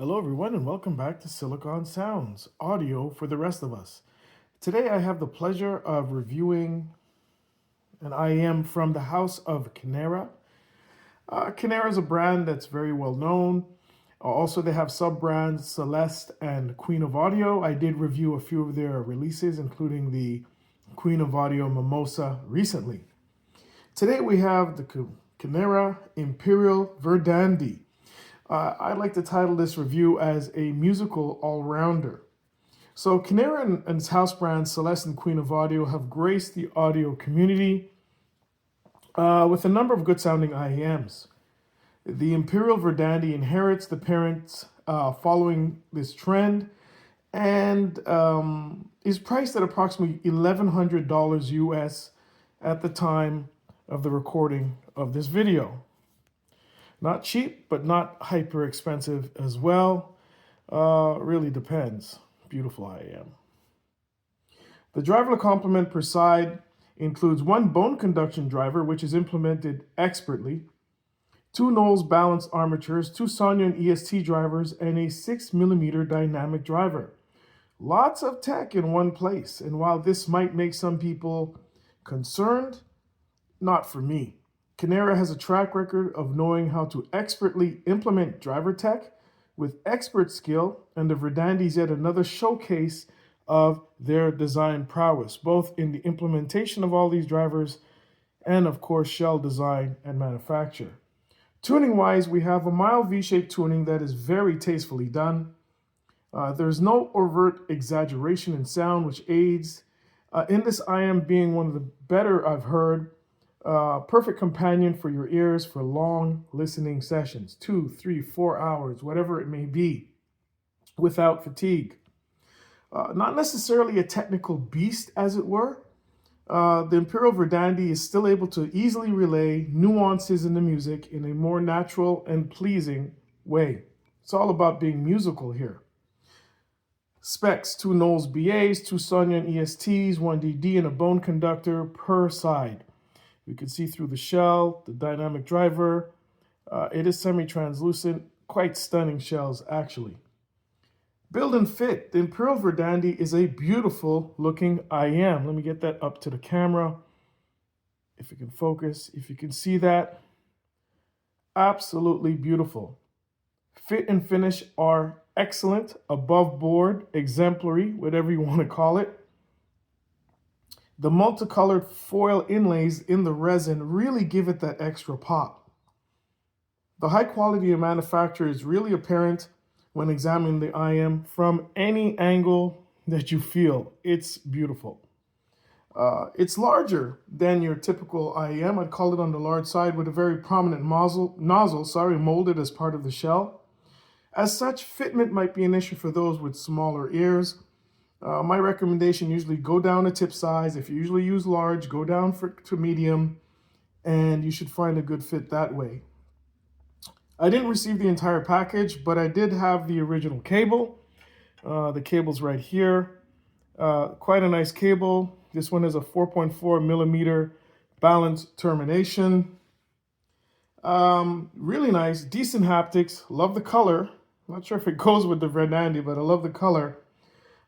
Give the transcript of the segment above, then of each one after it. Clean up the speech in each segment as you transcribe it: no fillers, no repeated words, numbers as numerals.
Hello, everyone, and welcome back to Silicon Sounds, audio for the rest of us. Today, I have the pleasure of reviewing an IEM from the house of Kinera. Kinera is a brand that's very well known. Also, they have sub brands Celest and Queen of Audio. I did review a few of their releases, including the Queen of Audio Mimosa recently. Today, we have the Kinera Imperial Verdandi. I'd like to title this review as a musical all-rounder. So Kinera and its house brands Celest and Queen of Audio have graced the audio community with a number of good-sounding IEMs. The Imperial Verdandi inherits the parents following this trend and is priced at approximately $1,100 US at the time of the recording of this video. Not cheap, but not hyper expensive as well. Really depends. Beautiful IEM. The driver complement per side includes one bone conduction driver, which is implemented expertly, two Knowles Balanced Armatures, two Sonion EST drivers, and a 6mm dynamic driver. Lots of tech in one place, and while this might make some people concerned, not for me. Kinera has a track record of knowing how to expertly implement driver tech with expert skill, and the Verdandi is yet another showcase of their design prowess, both in the implementation of all these drivers and, of course, shell design and manufacture. Tuning-wise, we have a mild V-shaped tuning that is very tastefully done. There's no overt exaggeration in sound, which aids in this IEM being one of the better I've heard. Perfect companion for your ears for long listening sessions, 2, 3, 4 hours, whatever it may be, without fatigue. Not necessarily a technical beast, as it were. The Imperial Verdandi is still able to easily relay nuances in the music in a more natural and pleasing way. It's all about being musical here. Specs, 2 Knowles BAs, 2 Sonion ESTs, 1 DD, and a bone conductor per side. You can see through the shell, the dynamic driver. It is semi-translucent, quite stunning shells actually. Build and fit. The Imperial Verdandi is a beautiful looking IEM. Let me get that up to the camera. If you can focus, if you can see that. Absolutely beautiful. Fit and finish are excellent, above board, exemplary, whatever you want to call it. The multicolored foil inlays in the resin really give it that extra pop. The high quality of manufacture is really apparent when examining the IEM from any angle that you feel. It's beautiful. It's larger than your typical IEM. I'd call it on the large side with a very prominent nozzle, molded as part of the shell. As such, fitment might be an issue for those with smaller ears. My recommendation, usually go down a tip size. If you usually use large, go down to medium, and you should find a good fit that way. I didn't receive the entire package, but I did have the original cable. The cable's right here. Quite a nice cable. This one is a 4.4mm balanced termination. Really nice, decent haptics. Love the color. Not sure if it goes with the Verdandi, but I love the color.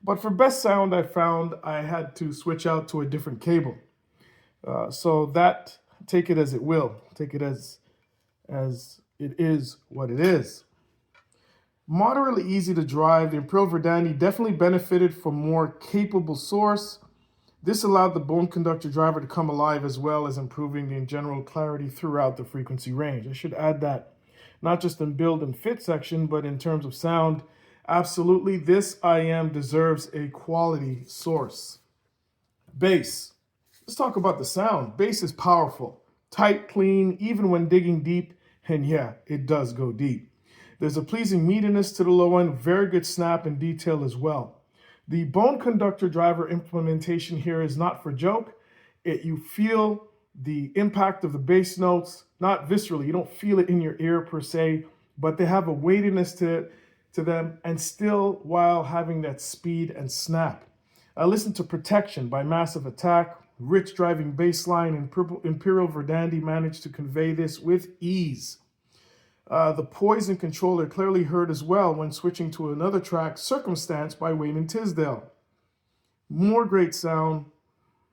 But for best sound, I found I had to switch out to a different cable. So that, take it as it will. Take it as it is what it is. Moderately easy to drive, the Imperial Verdandi definitely benefited from more capable source. This allowed the bone conductor driver to come alive as well as improving the general clarity throughout the frequency range. I should add that not just in build and fit section, but in terms of sound. Absolutely, this IEM deserves a quality source. Bass. Let's talk about the sound. Bass is powerful, tight, clean, even when digging deep, and yeah, it does go deep. There's a pleasing meatiness to the low end, very good snap and detail as well. The bone conductor driver implementation here is not for joke. You feel the impact of the bass notes, not viscerally, you don't feel it in your ear per se, but they have a weightiness to them, and still while having that speed and snap. I listened to Protection by Massive Attack. Rich driving bass line, and Imperial Verdandi managed to convey this with ease. The poise and control are clearly heard as well when switching to another track, Circumstance by Wayman Tisdale. More great sound,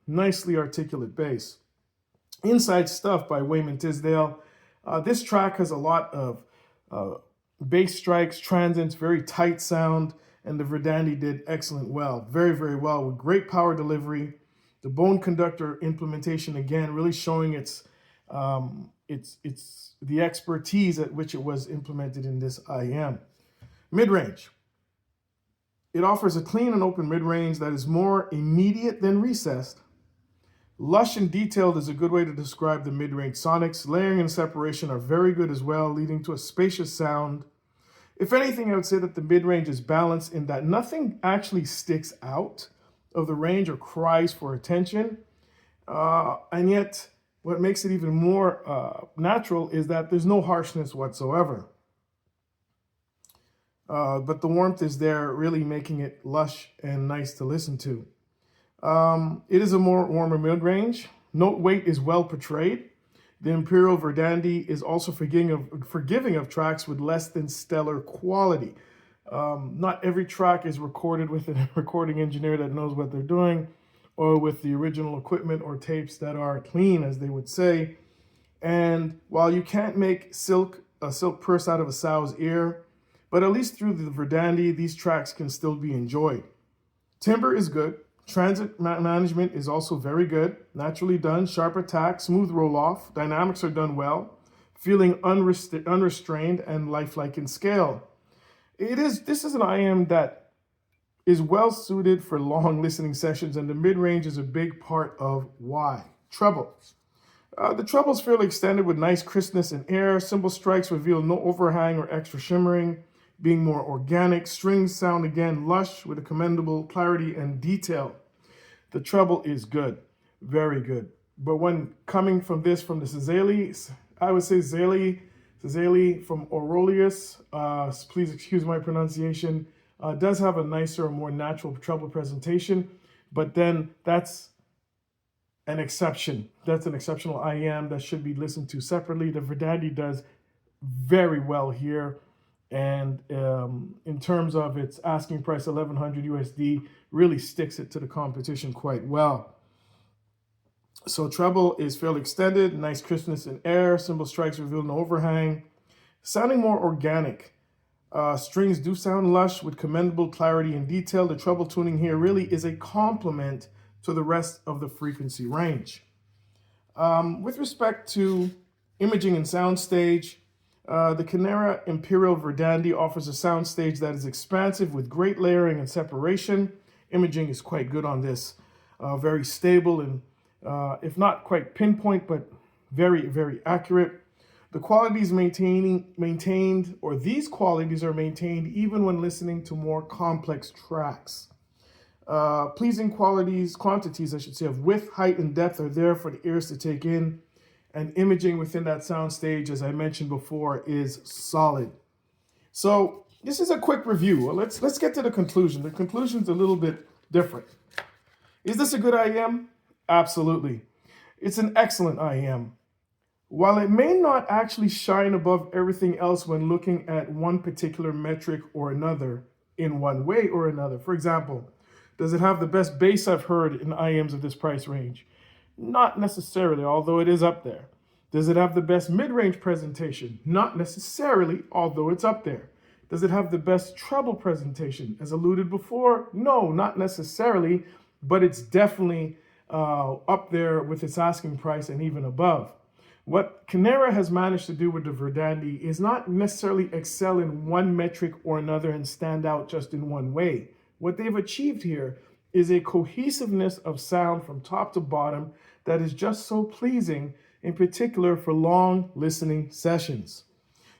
nicely articulate bass. Inside Stuff by Wayman Tisdale. This track has a lot of bass strikes, transients, very tight sound, and the Verdandi did excellent well. Very, very well, with great power delivery. The bone conductor implementation, again, really showing its the expertise at which it was implemented in this IEM. Mid-range. It offers a clean and open mid-range that is more immediate than recessed. Lush and detailed is a good way to describe the mid-range sonics. Layering and separation are very good as well, leading to a spacious sound. If anything, I would say that the mid-range is balanced in that nothing actually sticks out of the range or cries for attention. And yet, what makes it even more natural is that there's no harshness whatsoever. But the warmth is there, really making it lush and nice to listen to. It is a more warmer mid-range. Note weight is well portrayed. The Imperial Verdandi is also forgiving of tracks with less than stellar quality. Not every track is recorded with a recording engineer that knows what they're doing, or with the original equipment or tapes that are clean, as they would say. And while you can't make a silk purse out of a sow's ear, but at least through the Verdandi, these tracks can still be enjoyed. Timbre is good. Transit management is also very good. Naturally done, sharp attack, smooth roll-off. Dynamics are done well. Feeling unrestrained and lifelike in scale. This is an IM that is well suited for long listening sessions, and the mid-range is a big part of why. Treble. The treble is fairly extended with nice crispness and air. Cymbal strikes reveal no overhang or extra shimmering, being more organic. Strings sound again lush with a commendable clarity and detail. The treble is good, very good. But when coming from the Cezali, I would say Cezali from Aurelius, please excuse my pronunciation, does have a nicer, more natural treble presentation, but then that's an exception. That's an exceptional IEM that should be listened to separately. The Verdandi does very well here. And in terms of its asking price, 1,100 USD, really sticks it to the competition quite well. So treble is fairly extended, nice crispness in air, cymbal strikes reveal no overhang, sounding more organic. Strings do sound lush with commendable clarity and detail. The treble tuning here really is a complement to the rest of the frequency range. With respect to imaging and soundstage, the Kinera Imperial Verdandi offers a soundstage that is expansive with great layering and separation. Imaging is quite good on this, very stable and if not quite pinpoint, but very, very accurate. The qualities maintained, or these qualities are maintained even when listening to more complex tracks. Pleasing quantities, I should say, of width, height, and depth are there for the ears to take in. And imaging within that soundstage, as I mentioned before, is solid. So this is a quick review. Let's get to the conclusion. The conclusion's a little bit different. Is this a good IEM? Absolutely. It's an excellent IEM. While it may not actually shine above everything else when looking at one particular metric or another in one way or another. For example, does it have the best bass I've heard in IEMs of this price range? Not necessarily, although it is up there. Does it have the best mid-range presentation? Not necessarily, although it's up there. Does it have the best treble presentation? As alluded before, no, not necessarily, but it's definitely up there with its asking price and even above. What Kinera has managed to do with the Verdandi is not necessarily excel in one metric or another and stand out just in one way. What they've achieved here is a cohesiveness of sound from top to bottom that is just so pleasing, in particular for long listening sessions.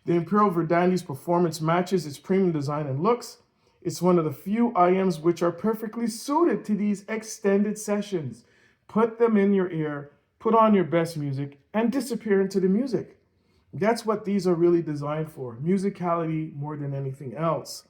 The Imperial Verdandi's performance matches its premium design and looks. It's one of the few IEMs which are perfectly suited to these extended sessions. Put them in your ear, put on your best music, and disappear into the music. That's what these are really designed for, musicality more than anything else.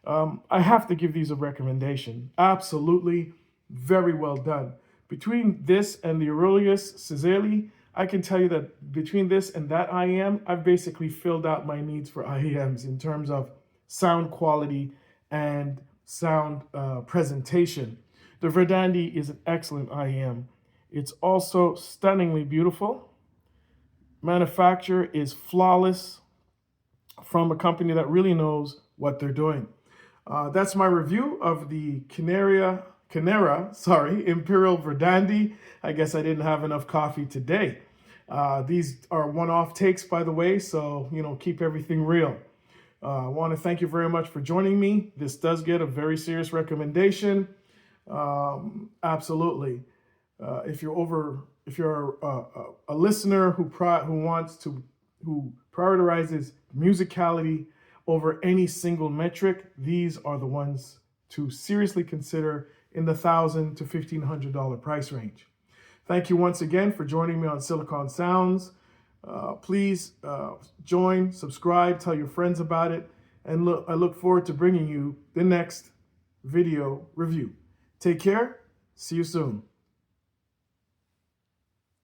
I have to give these a recommendation. Absolutely, very well done. Between this and the Aurelius Cezali, I can tell you that between this and that IEM, I've basically filled out my needs for IEMs in terms of sound quality and sound presentation. The Verdandi is an excellent IEM. It's also stunningly beautiful. Manufacture is flawless from a company that really knows what they're doing. That's my review of the Kinera, Imperial Verdandi. I guess I didn't have enough coffee today. These are one-off takes, by the way, so, keep everything real. I want to thank you very much for joining me. This does get a very serious recommendation. Absolutely. If you're a listener who prioritizes musicality over any single metric, these are the ones to seriously consider in the $1,000 to $1,500 price range. Thank you once again for joining me on Silicon Sounds. Please join, subscribe, tell your friends about it, and I look forward to bringing you the next video review. Take care. See you soon.